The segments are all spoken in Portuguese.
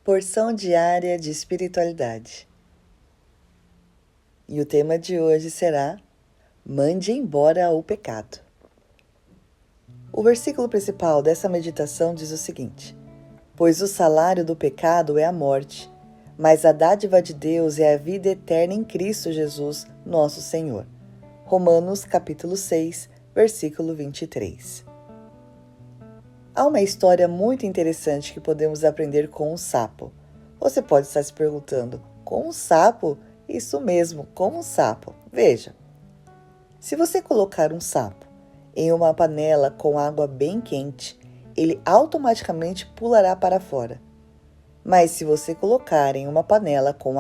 Porção diária de espiritualidade. E o tema de hoje será: mande embora o pecado. O versículo principal dessa meditação diz o seguinte: pois o salário do pecado é a morte, mas a dádiva de Deus é a vida eterna em Cristo Jesus, nosso Senhor. Romanos capítulo 6, versículo 23. Há uma história muito interessante que podemos aprender com um sapo. Você pode estar se perguntando: com um sapo? Isso mesmo, com um sapo. Veja, se você colocar um sapo em uma panela com água bem quente, ele automaticamente pulará para fora. Mas se você colocar em uma panela com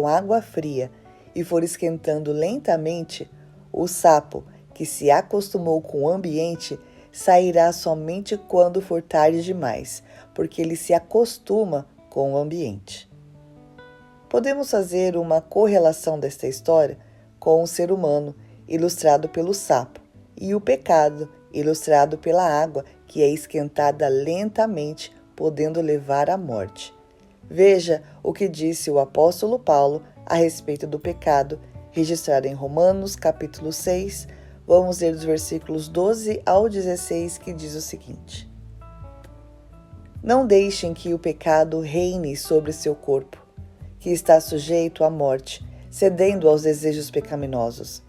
água fria e for esquentando lentamente, o sapo, que se acostumou com o ambiente, sairá somente quando for tarde demais, porque ele se acostuma com o ambiente. Podemos fazer uma correlação desta história com o ser humano, ilustrado pelo sapo, e o pecado, ilustrado pela água, que é esquentada lentamente, podendo levar à morte. Veja o que disse o apóstolo Paulo a respeito do pecado, registrado em Romanos, capítulo 6, vamos ler dos versículos 12 ao 16, que diz o seguinte: não deixem que o pecado reine sobre seu corpo, que está sujeito à morte, cedendo aos desejos pecaminosos.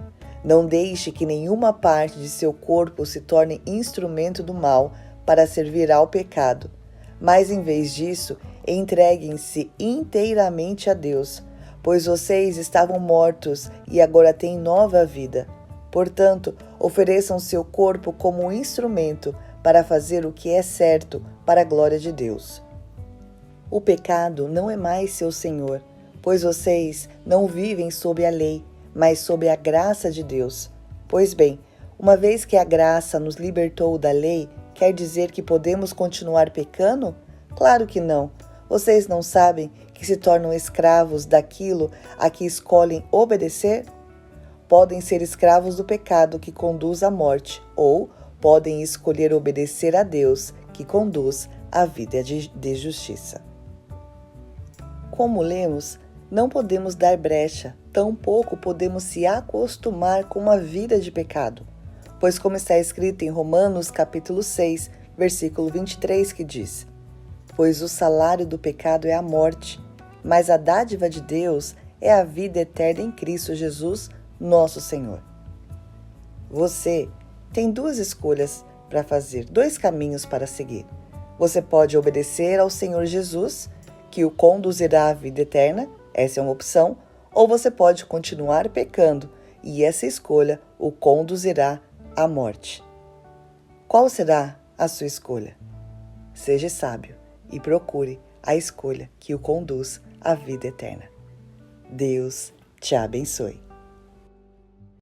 Não deixe que nenhuma parte de seu corpo se torne instrumento do mal para servir ao pecado, mas em vez disso, entreguem-se inteiramente a Deus, pois vocês estavam mortos e agora têm nova vida. Portanto, ofereçam seu corpo como um instrumento para fazer o que é certo para a glória de Deus. O pecado não é mais seu senhor, pois vocês não vivem sob a lei, mas sob a graça de Deus. Pois bem, uma vez que a graça nos libertou da lei, quer dizer que podemos continuar pecando? Claro que não. Vocês não sabem que se tornam escravos daquilo a que escolhem obedecer? Podem ser escravos do pecado que conduz à morte, ou podem escolher obedecer a Deus, que conduz à vida de justiça. Como lemos, não podemos dar brecha, tampouco podemos se acostumar com uma vida de pecado, pois como está escrito em Romanos capítulo 6, versículo 23, que diz: pois o salário do pecado é a morte, mas a dádiva de Deus é a vida eterna em Cristo Jesus, nosso Senhor. Você tem duas escolhas para fazer, dois caminhos para seguir. Você pode obedecer ao Senhor Jesus, que o conduzirá à vida eterna, essa é uma opção, ou você pode continuar pecando e essa escolha o conduzirá à morte. Qual será a sua escolha? Seja sábio e procure a escolha que o conduz à vida eterna. Deus te abençoe.